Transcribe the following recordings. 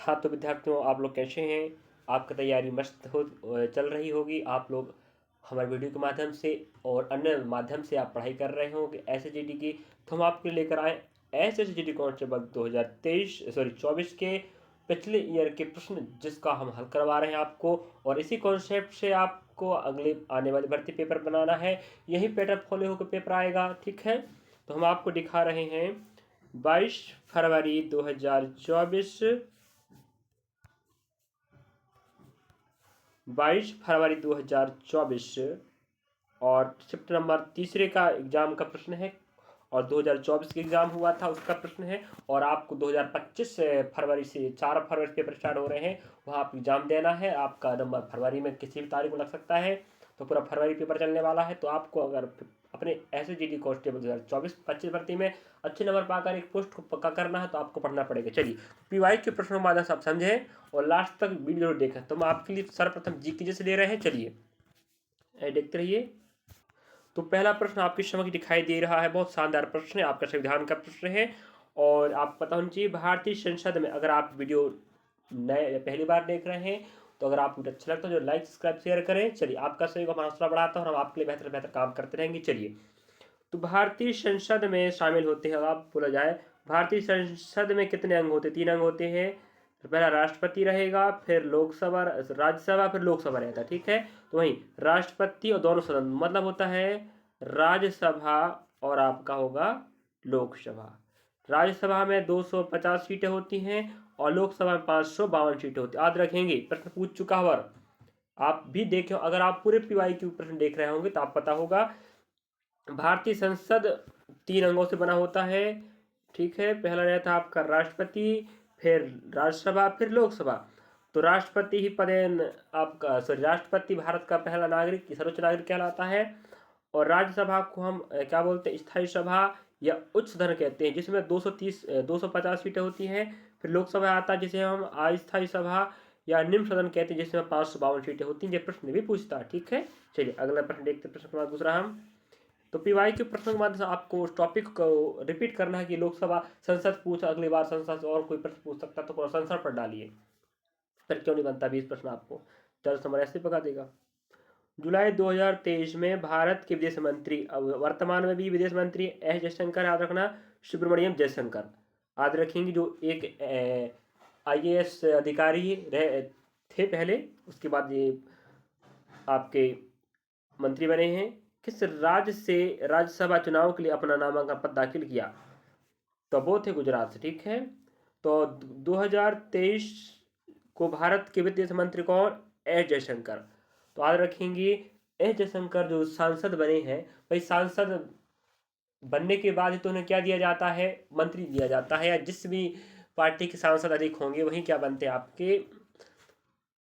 हाँ तो विद्यार्थियों, आप लोग कैसे हैं? आपकी तैयारी मस्त हो चल रही होगी। आप लोग हमारे वीडियो के माध्यम से और अन्य माध्यम से आप पढ़ाई कर रहे होंगे SSGD की। तो हम आपके लेकर आए SSGD कांस्टेबल 2023 के पिछले ईयर के प्रश्न, जिसका हम हल करवा रहे हैं आपको। और इसी कॉन्सेप्ट से आपको अगले आने वाले भर्ती पेपर बनाना है। यही पैटर्न फॉलो होकर पेपर आएगा, ठीक है। तो हम आपको दिखा रहे हैं 22 फरवरी 2024, 22 फरवरी 2024 और शिफ्ट नंबर तीसरे का एग्जाम का प्रश्न है। और 2024 के एग्जाम हुआ था उसका प्रश्न है। और आपको 2025 फरवरी से 4 फरवरी से पेपर स्टार्ट हो रहे हैं, वहाँ आप एग्जाम देना है। आपका नंबर फरवरी में किसी भी तारीख को लग सकता है, तो पूरा फरवरी पेपर चलने वाला है। तो आपको अगर अपने SSGD कांस्टेबल 2024-25 भर्ती में अच्छे नंबर पाकर एक पोस्ट को पक्का करना है, तो आपको पढ़ना पड़ेगा। चलिए, PY के प्रश्नों को माध्यम से आप समझें और लास्ट तक वीडियो देखें। तो हम आपके लिए सर्वप्रथम GK जैसे ले रहे हैं। चलिए देखते रहिए। तो पहला प्रश्न आपके समक्ष दिखाई दे रहा है, बहुत शानदार प्रश्न है, आपका संविधान का प्रश्न है। और आप पता होना चाहिए, भारतीय संसद में, अगर आप वीडियो नए पहली बार देख रहे हैं तो अगर आपको अच्छा लगता है जो लाइक सब्सक्राइब शेयर करें। चलिए, आपका सहयोग हमारा हौसला बढ़ाता है और हम आपके लिए बेहतर बेहतर काम करते रहेंगे। चलिए, तो भारतीय संसद में शामिल होते हैं, आप बोला जाए भारतीय संसद में कितने अंग होते हैं? 3 अंग होते हैं। तो पहला राष्ट्रपति रहेगा, फिर लोकसभा, राज्यसभा, फिर लोकसभा रहता है, ठीक है। तो वहीं राष्ट्रपति और दोनों सदन, मतलब होता है राज्यसभा और आपका होगा लोकसभा। राज्यसभा में 250 सीटें होती हैं और लोकसभा में 552 सीटें होती हैं। याद रखेंगे, प्रश्न पूछ चुका हुआ, आप भी देखें। अगर आप पूरे PY के प्रश्न देख रहे होंगे तो आप पता होगा, भारतीय संसद 3 अंगों से बना होता है, ठीक है। पहला रहता है आपका राष्ट्रपति, फिर राज्यसभा, फिर लोकसभा। तो राष्ट्रपति ही आपका राष्ट्रपति भारत का पहला नागरिक, सर्वोच्च नागरिक कहलाता है। और राज्यसभा को हम क्या बोलते हैं? स्थायी सभा या उच्च सदन कहते हैं, जिसमें 250 सीटें होती हैं। फिर लोकसभा आता है, जिसे हम अस्थायी सभा या निम्न सदन कहते हैं, जिसमें 552 सीटें होती हैं। ये प्रश्न भी पूछता है, ठीक है। चलिए अगला प्रश्न देखते हैं। प्रश्न के बाद दूसरा हम, तो PY के प्रश्न के माध्यम से आपको उस टॉपिक को रिपीट करना है कि लोकसभा संसद पूछा, अगली बार संसद से और कोई प्रश्न पूछ सकता है, तो पूरा संसद पर डालिए। फिर क्यों नहीं बनता 20 प्रश्न आपको, जल्द समझ ऐसे पका देगा। जुलाई 2023 में भारत के विदेश मंत्री, अब वर्तमान में भी विदेश मंत्री एस जयशंकर, याद रखना, सुब्रमण्यम जयशंकर, याद रखेंगे, जो एक IAS अधिकारी रहे थे पहले, उसके बाद ये आपके मंत्री बने हैं। किस राज्य से राज्यसभा चुनाव के लिए अपना नामांकन पत्र दाखिल किया? तो वो थे गुजरात से, ठीक है। तो 2023 को भारत के विदेश मंत्री कौन? एस जयशंकर। तो याद रखेंगे, एस जयशंकर जो सांसद बने हैं, भाई सांसद बनने के बाद ही तो उन्हें क्या दिया जाता है? मंत्री दिया जाता है। या जिस भी पार्टी के सांसद अधिक होंगे वही क्या बनते हैं? आपके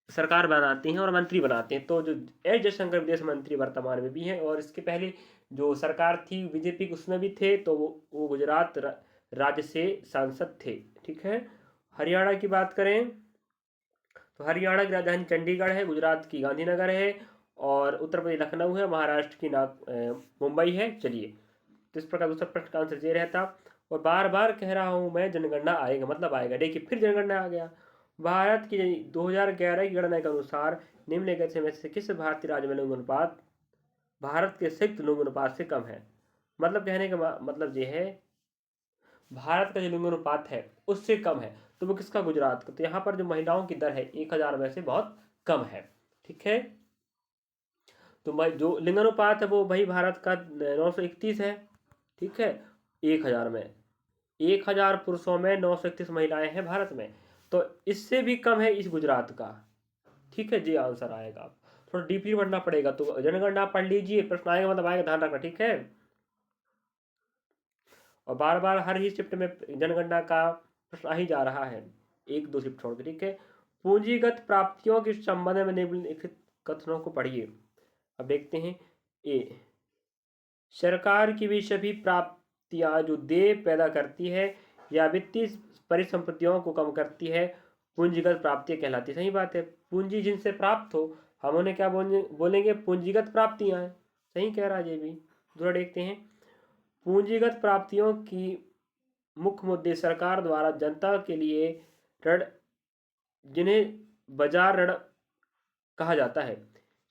सरकार बनाते हैं और मंत्री बनाते हैं। तो जो एस जयशंकर विदेश मंत्री वर्तमान में भी हैं, और इसके पहले जो सरकार थी बीजेपी की, उसमें भी थे। तो वो गुजरात राज्य से सांसद थे, ठीक है। हरियाणा की बात करें तो हरियाणा की राजधानी चंडीगढ़ है, गुजरात की गांधीनगर है, और उत्तर प्रदेश लखनऊ है, महाराष्ट्र की मुंबई है। चलिए, तो इस प्रकार दूसरा प्रश्न का आंसर ये रहता। और बार बार कह रहा हूं मैं, जनगणना आएगा मतलब आएगा। देखिए, फिर जनगणना आ गया। भारत की 2011 की गणना के अनुसार निम्नलिखित में से किस भारतीय राज्य में लिंग अनुपात भारत के संयुक्त लिंग अनुपात से कम है? मतलब कहने का मतलब ये है, भारत का जो लिंग अनुपात है उससे कम है, तो वो किसका? गुजरात का। तो यहाँ पर जो महिलाओं की दर है 1000 में से बहुत कम है, ठीक है। तो जो लिंगानुपात है वो भाई भारत का 931 है, ठीक है। 1000 में, 1000 पुरुषों में 931 महिलाएं हैं भारत में। तो इससे भी कम है इस गुजरात का, ठीक है जी। आंसर आएगा, थोड़ा डीपली पढ़ना पड़ेगा। तो जनगणना पढ़ लीजिए, प्रश्न आएगा मतलब आएगा, ध्यान रखना, ठीक है। और बार बार हर ही शिफ्ट में जनगणना का प्रश्न आ ही जा रहा है, 1-2 शिफ्ट छोड़ के, ठीक है। पूंजीगत प्राप्तियों के संबंध में निम्नलिखित कथनों को पढ़िए। अब देखते हैं। ए, सरकार की भी सभी प्राप्तियां जो देय पैदा करती है या वित्तीय परिसंपत्तियों को कम करती है, पूंजीगत प्राप्तियां कहलाती है। सही बात है, पूंजी जिनसे प्राप्त हो, हम उन्हें क्या बोलेंगे? पूंजीगत प्राप्तियां। सही कह रहा है ये भी। दूसरा देखते हैं, पूंजीगत प्राप्तियों की मुख्य मुद्दे सरकार द्वारा जनता के लिए ऋण जिन्हें बाजार ऋण कहा जाता है।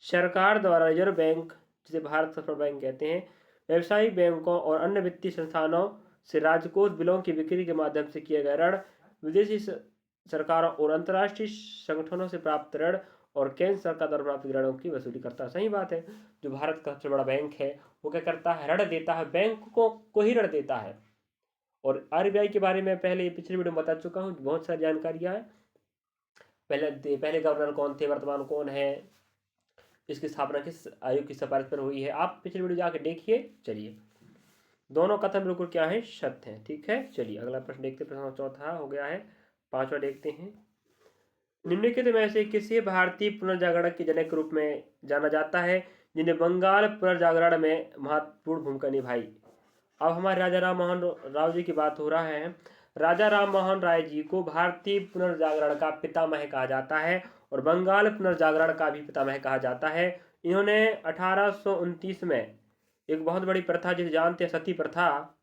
सरकार द्वारा रिजर्व बैंक, जिसे भारत सरकार बैंक कहते हैं, व्यवसायिक बैंकों और अन्य वित्तीय संस्थानों से राजकोष बिलों की बिक्री के माध्यम से किए गए ऋण, विदेशी सरकारों और अंतर्राष्ट्रीय संगठनों से प्राप्त ऋण और केंद्र सरकार द्वारा प्राप्त ऋणों की वसूली करता है। सही बात है। जो भारत का सबसे बड़ा बैंक है वो क्या करता है, ऋण देता है, बैंक को ही ऋण देता है। और आरबीआई के बारे में पहले पिछले वीडियो में बता चुका हूँ, बहुत सारी जानकारियाँ है। पहले गवर्नर कौन थे, वर्तमान कौन है, इसकी स्थापना किस आयोग की सिफारिश पर हुई है, आप पिछले वीडियो जाकर देखिए। चलिए, दोनों कथन बिल्कुल क्या है, सत्य है। ठीक है, चलिए अगला प्रश्न देखते हैं। प्रश्न चौथा हो गया है, पांचवा देखते हैं। निम्नलिखित में से किसी भारतीय पुनर्जागरण के जनक के रूप में जाना जाता है जिन्हें बंगाल पुनर्जागरण में महत्वपूर्ण भूमिका निभाई। अब हमारे राजा राम मोहन राव जी की बात हो रहा है। राजा राम मोहन राय जी को भारतीय पुनर्जागरण का पितामह कहा जाता है और बंगाल पुनर्जागरण का भी पितामह कहा जाता है। इन्होंने 1829 में एक बहुत बड़ी प्रथा, जिसे जानते हैं सती प्रथा,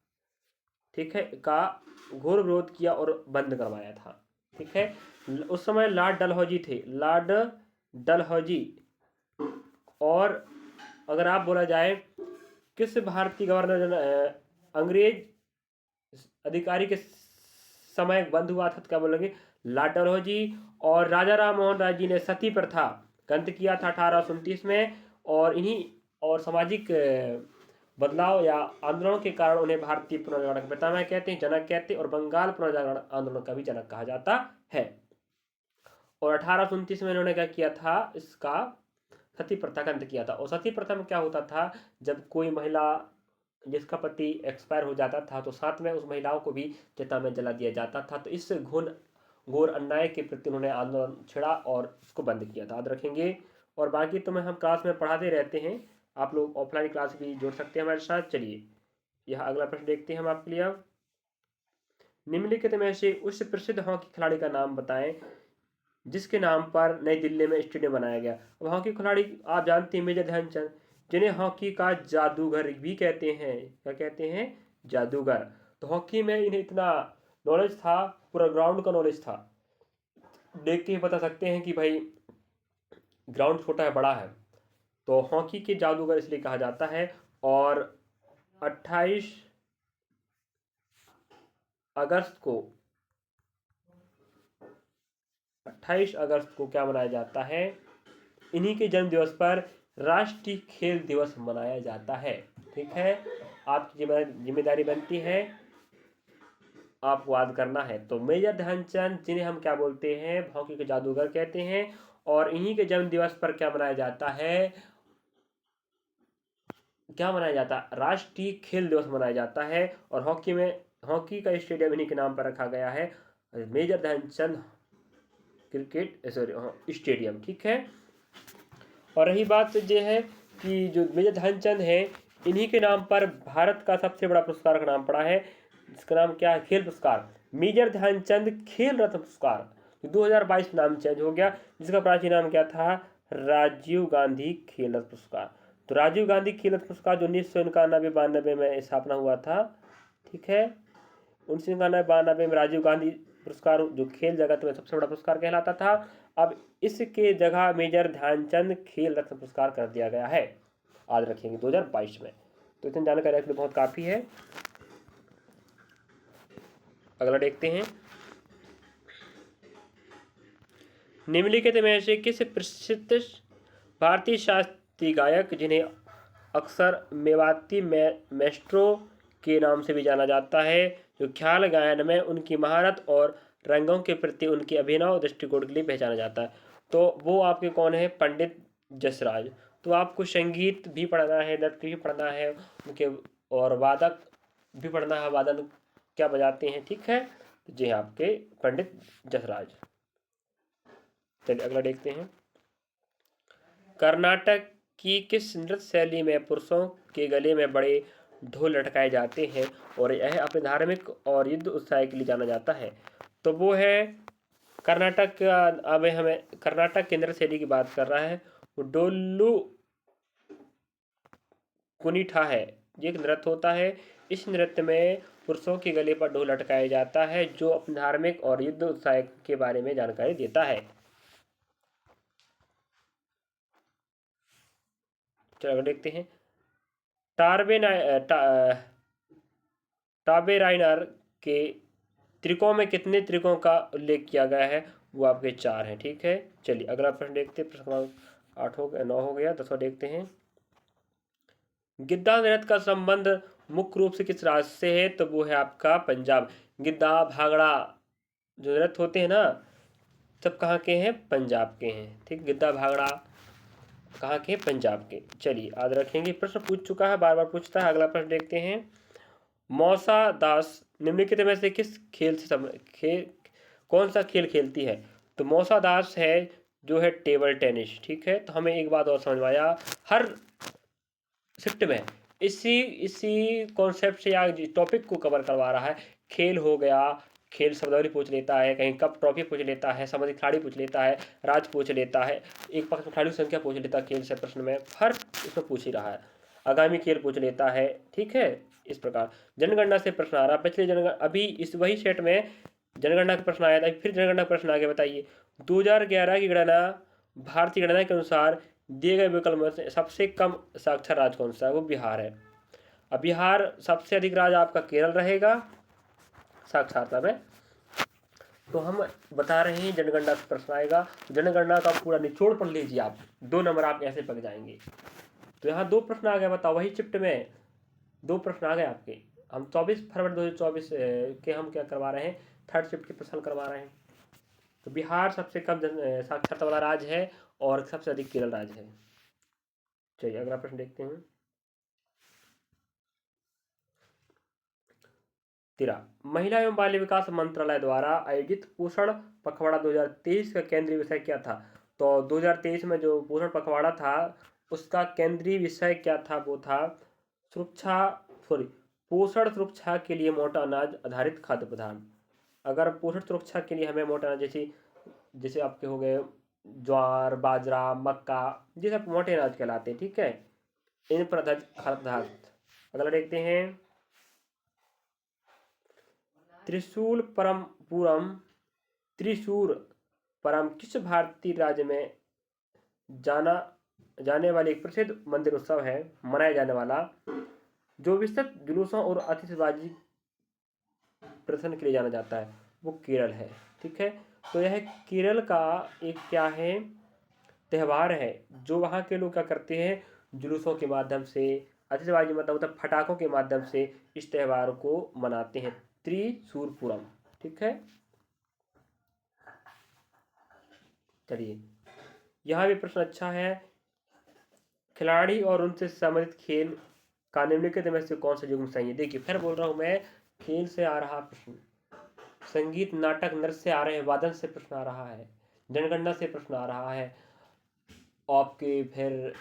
ठीक है, का घोर विरोध किया और बंद करवाया था। ठीक है, उस समय लॉर्ड डलहौजी थे, लॉर्ड डलहौजी। और अगर आप बोला जाए किस भारतीय गवर्नर अंग्रेज अधिकारी के समय बंद हुआ था, तो क्या बोलेंगे, लॉर्ड डलहौजी। और राजा राम मोहन राय जी ने सती प्रथा का अंत किया था 1829 में। और इन्हीं और सामाजिक बदलाव या आंदोलनों के कारण उन्हें भारतीय पुनर्जागरण का पितामह कहते हैं, जनक कहते हैं, और बंगाल पुनर्जागरण आंदोलन का भी जनक कहा जाता है। और 1829 में इन्होंने क्या किया था, इसका सती प्रथा का अंत किया था। और सती प्रथा में क्या होता था, जब कोई महिला जिसका पति एक्सपायर हो जाता था तो साथ में उस महिलाओं को भी चिता में जला दिया जाता था। तो इस घोर अन्याय के प्रति उन्होंने आंदोलन छेड़ा और उसको बंद किया था, याद रखेंगे। और बाकी तो मैं हम क्लास में पढ़ाते रहते हैं, आप लोग ऑफलाइन क्लास भी जोड़ सकते हैं हमारे साथ। चलिए, यह अगला प्रश्न देखते हैं हम आपके लिए। अब निम्नलिखित में से उस प्रसिद्ध हॉकी खिलाड़ी का नाम बताएं जिसके नाम पर नई दिल्ली में स्टेडियम बनाया गया। अब हॉकी खिलाड़ी आप जानते हैं मेजर ध्यानचंद, जिन्हें हॉकी का जादूगर भी कहते हैं। क्या कहते हैं, जादूगर। तो हॉकी में इन्हें इतना नॉलेज था, पूरा ग्राउंड का नॉलेज था, देख के ही बता सकते हैं कि भाई ग्राउंड छोटा है बड़ा है। तो हॉकी के जादूगर इसलिए कहा जाता है। और 28 अगस्त को 28 अगस्त को क्या मनाया जाता है, इन्हीं के जन्म दिवस पर राष्ट्रीय खेल दिवस मनाया जाता है। ठीक है, आपकी जिम्मेदारी बनती है आपको याद करना है। तो मेजर ध्यानचंद, जिन्हें हम क्या बोलते हैं, हॉकी के जादूगर कहते हैं, और इन्हीं के जन्म दिवस पर क्या मनाया जाता है, क्या मनाया जाता है, राष्ट्रीय खेल दिवस मनाया जाता है। और हॉकी का स्टेडियम इन्हीं के नाम पर रखा गया है, मेजर ध्यानचंद क्रिकेट स्टेडियम। ठीक है, और रही बात ये है कि जो मेजर ध्यानचंद है, इन्हीं के नाम पर भारत का सबसे बड़ा पुरस्कार का नाम पड़ा है, जिसका नाम क्या है, खेल पुरस्कार, मेजर ध्यानचंद खेल रत्न पुरस्कार। 2022 नाम चेंज हो गया, जिसका प्राचीन नाम क्या था, राजीव गांधी खेल रत्न पुरस्कार। तो राजीव गांधी खेल रत्न पुरस्कार जो 1991-92 में स्थापना हुआ था, ठीक है, 1991-92 में राजीव गांधी पुरस्कार जो खेल जगत में सबसे बड़ा पुरस्कार कहलाता था, अब इसके जगह मेजर ध्यानचंद खेल रत्न पुरस्कार कर दिया गया है, याद रखेंगे 2022 में। तो इतनी जानकारी रखने बहुत काफ़ी है। अगला देखते हैं, निम्नलिखित में से किस प्रसिद्ध भारतीय शास्त्रीय गायक, जिन्हें अक्सर मेवाती मेस्ट्रो के नाम से भी जाना जाता है, जो ख्याल गायन में उनकी महारत और रंगों के प्रति उनके अभिनव दृष्टिकोण के लिए पहचाना जाता है, तो वो आपके कौन है, पंडित जसराज। तो आपको संगीत भी पढ़ना है, नृत्य भी पढ़ना है उनके, और वादक भी पढ़ना है, वादन क्या बजाते हैं। ठीक है, जी आपके पंडित जसराज। चलिए अगला देखते हैं, कर्नाटक की किस नृत्य शैली में पुरुषों के गले में बड़े ढोल लटकाए जाते हैं और यह अपने धार्मिक और युद्ध उत्साह के लिए जाना जाता है, तो वो है कर्नाटक। अब हमें कर्नाटक के नृत्य शैली की बात कर रहा है, वो डोलू कुनीठा है, ये एक नृत्य होता है इस नृत्य में पुरुषों के गले पर ढोल लटकाया जाता है जो अपने धार्मिक और युद्ध उत्साह के बारे में जानकारी देता है। चलो देखते हैं। टार्बे टाबेराइनर के त्रिकोण में कितने त्रिकोण का उल्लेख किया गया है? वो आपके 4 हैं। ठीक है, चलिए अगला प्रश्न देखते हैं। प्रश्न क्रमांक 8 हो गया, 9 हो गया, 10वां देखते हैं। गिद्धा नृत्य का संबंध मुख्य रूप से किस राज्य से है? तो वो है आपका पंजाब। गिद्धा भांगड़ा जो नृत्य होते हैं ना, सब कहाँ के हैं? पंजाब के हैं। ठीक, गिद्धा भांगड़ा कहाँ के? पंजाब के। चलिए याद रखेंगे। प्रश्न पूछ चुका है, बार बार पूछता है। अगला प्रश्न देखते हैं। मौसा दास निम्नलिखित में से किस खेल से कौन सा खेल खेलती है? तो मौसा दास है जो है टेबल टेनिस। ठीक है, तो हमें एक बात और समझ में आया, हर शिफ्ट में इसी इसी कॉन्सेप्ट से या टॉपिक को कवर करवा रहा है। खेल हो गया, खेल शब्दावली पूछ लेता है, कहीं कप ट्रॉफी पूछ लेता है, संबंधित खिलाड़ी पूछ लेता है, राज पूछ लेता है, एक पक्ष में खिलाड़ी की संख्या पूछ लेता है, खेल से प्रश्न में हर इसमें पूछ ही रहा है। आगामी खेल पूछ लेता है। ठीक है, इस प्रकार जनगणना से प्रश्न आ रहा है। पिछले जनगणना अभी इस वही सेट में जनगणना का प्रश्न आया था, फिर जनगणना का प्रश्न आगे बताइए। 2011 की गणना, भारतीय गणना के अनुसार दिए गए विकल्प में से सबसे कम साक्षर राज्य कौन सा है? वो बिहार है। अब बिहार सबसे अधिक राज्य आपका केरल रहेगा साक्षरता में। तो हम बता रहे हैं जनगणना से प्रश्न आएगा, जनगणना का पूरा निचोड़ पढ़ लीजिए आप, 2 नंबर आप ऐसे पक जाएंगे। तो यहाँ 2 प्रश्न आ गए, बताओ वही शिफ्ट में 2 प्रश्न आ गए आपके। हम 24 फरवरी 2024 के हम क्या करवा रहे हैं? थर्ड शिफ्ट के प्रश्न करवा रहे हैं। तो बिहार सबसे कम साक्षरता वाला राज्य है और सबसे अधिक केरल राज्य है। चलिए अगला प्रश्न देखते हैं। 13 महिला एवं बाल विकास मंत्रालय द्वारा आयोजित पोषण पखवाड़ा 2023 का केंद्रीय विषय क्या था? तो 2023 में जो पोषण पखवाड़ा था उसका केंद्रीय विषय क्या था? वो था सुरक्षा सॉरी पोषण सुरक्षा के लिए मोटा अनाज आधारित खाद्य पदार्थ। अगर पोषण सुरक्षा के लिए हमें मोटा अनाज जैसे जैसे आपके हो गए ज्वार, बाजरा, मक्का, ये सब मोटे अनाज कहलाते हैं। ठीक है, इन पर आधारित खाद्य पदार्थ। अगला देखते हैं। त्रिशूर परम किस भारतीय राज्य में जाना जाने वाली एक प्रसिद्ध मंदिर उत्सव है, मनाया जाने वाला, जो विस्तृत जुलूसों और आतिशबाजी प्रदर्शन के लिए जाना जाता है? वो केरल है। ठीक है, तो यह केरल का एक क्या है? त्यौहार है, जो वहाँ के लोग क्या करते हैं? जुलूसों के माध्यम से, आतिशबाजी मतलब फटाकों के माध्यम से इस त्यौहार को मनाते हैं, त्रिशूरपुरम। ठीक है, चलिए यहाँ भी प्रश्न अच्छा है। खिलाड़ी और उनसे संबंधित खेल का निम्नलिखित में से कौन सा युग्म सही है? देखिए फिर बोल रहा हूँ मैं, खेल से आ रहा प्रश्न, संगीत, नाटक, नृत्य से आ रहे हैं, वादन से प्रश्न आ रहा है, जनगणना से प्रश्न आ रहा है, आपके फिर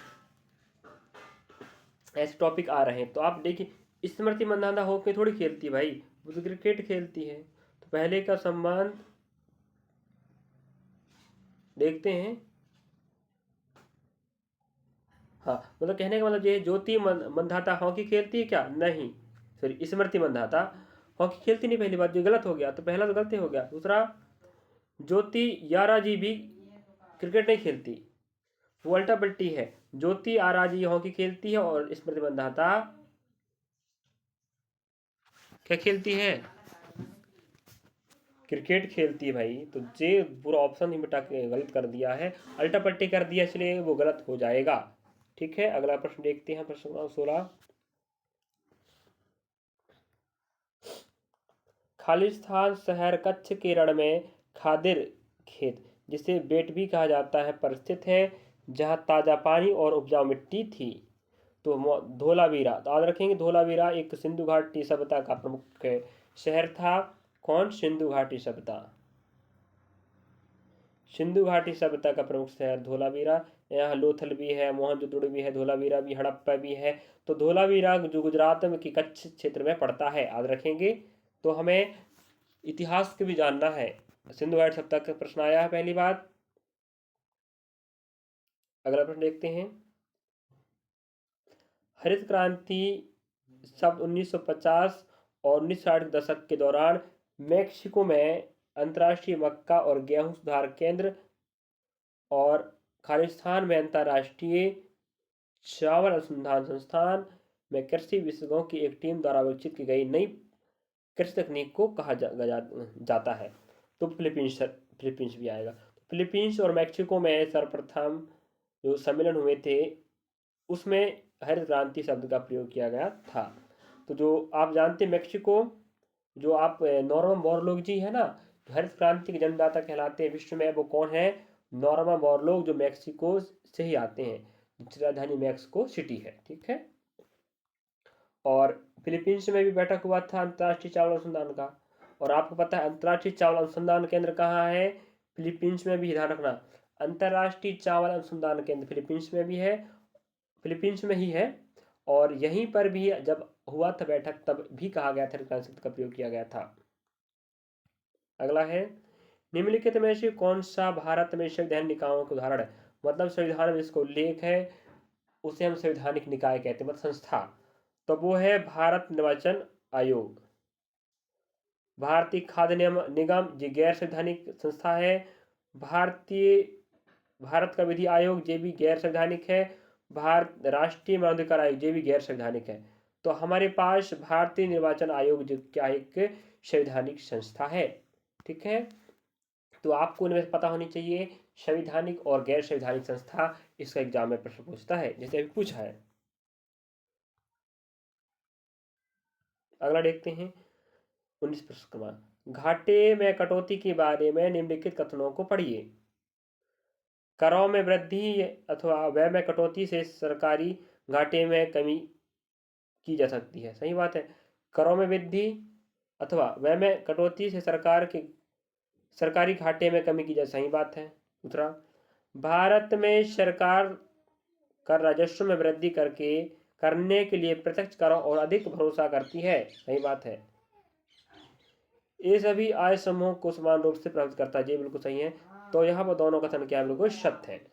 ऐसे टॉपिक आ रहे हैं। तो आप देखिए, स्मृति मंदाना हॉकी थोड़ी खेलती है भाई, वो तो क्रिकेट खेलती है। तो पहले का संबंध देखते हैं। हाँ, मतलब कहने का मतलब ये, ज्योति मंदाता हॉकी खेलती है क्या? नहीं, सॉरी स्मृति मंदाता हॉकी खेलती नहीं, पहली बात जो गलत हो गया, तो पहला तो गलती हो गया। दूसरा, ज्योति यारा जी भी क्रिकेट नहीं खेलती, वो अल्टा पल्टी है। ज्योति आरा जी हॉकी खेलती है और स्मृति मंदाता क्या खेलती है? क्रिकेट खेलती है भाई। तो ये पूरा ऑप्शन ही मिटा के गलत कर दिया है, अल्टा पल्टी कर दिया, इसलिए वो गलत हो जाएगा। ठीक है, अगला प्रश्न देखते हैं। प्रश्न 16, खालिस्तान शहर कच्छ के रण में खादिर खेत, जिसे बेट भी कहा जाता है, पर स्थित है, जहाँ ताज़ा पानी और उपजाऊ मिट्टी थी। तो धोलावीरा, तो याद रखेंगे, धोलावीरा एक सिंधु घाटी सभ्यता का प्रमुख शहर था। कौन? सिंधु घाटी सभ्यता, सिंधु घाटी सभ्यता का प्रमुख शहर धोलावीरा। यहाँ लोथल भी है, मोहनजोदड़ो भी है, धोलावीरा भी, हड़प्पा भी है। तो धोलावीरा जो गुजरात में की कच्छ क्षेत्र में पड़ता है, याद रखेंगे। तो हमें इतिहास के भी जानना है। सिंधु घाटी सभ्यता का प्रश्न आया है, पहली बात। अगला प्रश्न देखते हैं। हरित क्रांति शब्द 1950 और 1960 के दशक के दौरान मेक्सिको में अंतर्राष्ट्रीय मक्का और गेहूं सुधार केंद्र और खालिस्तान में अंतर्राष्ट्रीय चावल अनुसंधान संस्थान में कृषि विशेषज्ञों की एक टीम द्वारा विकसित की गई नई कृषि तकनीक को कहा जाता है। तो फिलीपींस भी आएगा। फिलीपींस और मैक्सिको में सर्वप्रथम जो सम्मेलन हुए थे उसमें हरित क्रांति शब्द का प्रयोग किया गया था। तो जो आप जानते हैं मैक्सिको, जो आप नॉर्मन बोरलॉग जी है ना, हरित क्रांति के जन्मदाता कहलाते हैं विश्व में, वो कौन है? नॉर्मन बोरलॉग, जो मैक्सिको से ही आते हैं, राजधानी मैक्सिको सिटी है। ठीक है। और फिलीपींस में भी बैठक हुआ था अंतर्राष्ट्रीय चावल अनुसंधान का। और आपको पता है अंतर्राष्ट्रीय चावल अनुसंधान केंद्र कहाँ है? फिलीपींस में भी। ध्यान रखना, अंतर्राष्ट्रीय चावल अनुसंधान केंद्र फिलीपींस में भी है, फिलीपींस में ही है। और यहीं पर भी जब हुआ था बैठक तब भी कहा गया था, शब्द का प्रयोग किया गया था। अगला है, निम्नलिखित में से कौन सा भारत में संवैधानिक निकायों का उदाहरण है? मतलब संविधान में जिसका उल्लेख है उसे हम संवैधानिक निकाय कहते हैं, मतलब संस्था। तो वो है भारत निर्वाचन आयोग। भारतीय खाद्य निगम जी गैर संवैधानिक संस्था है। भारत का विधि आयोग ये भी गैर संवैधानिक है। भारत राष्ट्रीय मानवाधिकार आयोग ये भी गैर संवैधानिक है। तो हमारे पास भारतीय निर्वाचन आयोग जो क्या एक संवैधानिक संस्था है। ठीक है। तो आपको इनमें पता होनी चाहिए संवैधानिक और गैर संवैधानिक संस्था। इसका एग्जाम में प्रश्न पूछता है, जैसे अभी पूछा है। अगला देखते हैं 19 प्रश्न क्रमांक, घाटे में कटौती के बारे में निम्नलिखित कथनों को पढ़िए। करों में वृद्धि अथवा व्यय में कटौती से सरकारी घाटे में कमी की जा सकती है। सही बात है। करों में वृद्धि अथवा व्यय में कटौती से सरकारी घाटे में कमी की जा, सही बात है। दूसरा, भारत में सरकार कर राजस्व में वृद्धि करने के लिए प्रत्यक्ष करों और अधिक भरोसा करती है। सही बात है। ये सभी आय समूह को समान रूप से प्राप्त करता है। ये बिल्कुल सही है। तो यहाँ पर दोनों कथन क्या है? बिल्कुल सत्य है।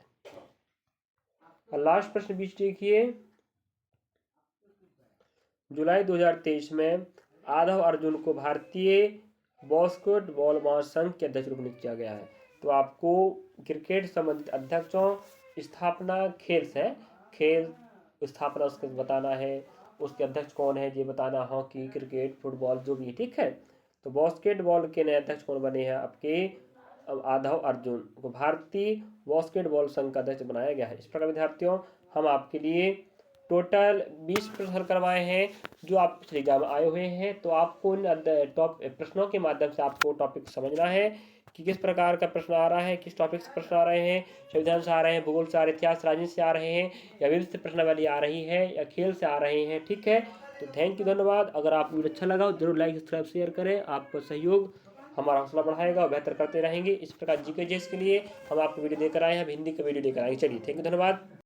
और लास्ट प्रश्न 20 देखिए, जुलाई 2023 में आधव अर्जुन को भारतीय बास्केटबॉल महासंघ के अध्यक्ष नियुक्त किया गया है। तो आपको क्रिकेट संबंधित अध्यक्षों, स्थापना खेल स्थापना उसके बताना है, उसके अध्यक्ष कौन है ये बताना, हॉकी, क्रिकेट, फुटबॉल जो भी। ठीक है। तो बास्केटबॉल के नए अध्यक्ष कौन बने हैं? आपके आधव अर्जुन को भारतीय बास्केटबॉल संघ का अध्यक्ष बनाया गया है। इस प्रकार विद्यार्थियों, हम आपके लिए टोटल 20 प्रश्न हल करवाए हैं जो आप पिछले एग्जाम आए हुए हैं। तो आपको इन प्रश्नों के माध्यम से आपको टॉपिक समझना है कि किस प्रकार का प्रश्न आ रहा है, किस टॉपिक से प्रश्न आ रहे हैं। संविधान से आ रहे हैं, भूगोल से आ रहे हैं, इतिहास राजनीति से आ रहे हैं, या विविध प्रश्नावली आ रही है, या खेल से आ रहे हैं। ठीक है। तो थैंक यू, धन्यवाद। अगर आपको वीडियो अच्छा लगा जरूर लाइक सब्सक्राइब शेयर करें। आपका सहयोग हमारा हौसला बढ़ाएगा और बेहतर करते रहेंगे। इस प्रकार जीके के लिए हम आपको वीडियो लेकर आए हैं, हिंदी का वीडियो लेकर आएंगे। चलिए, थैंक यू, धन्यवाद।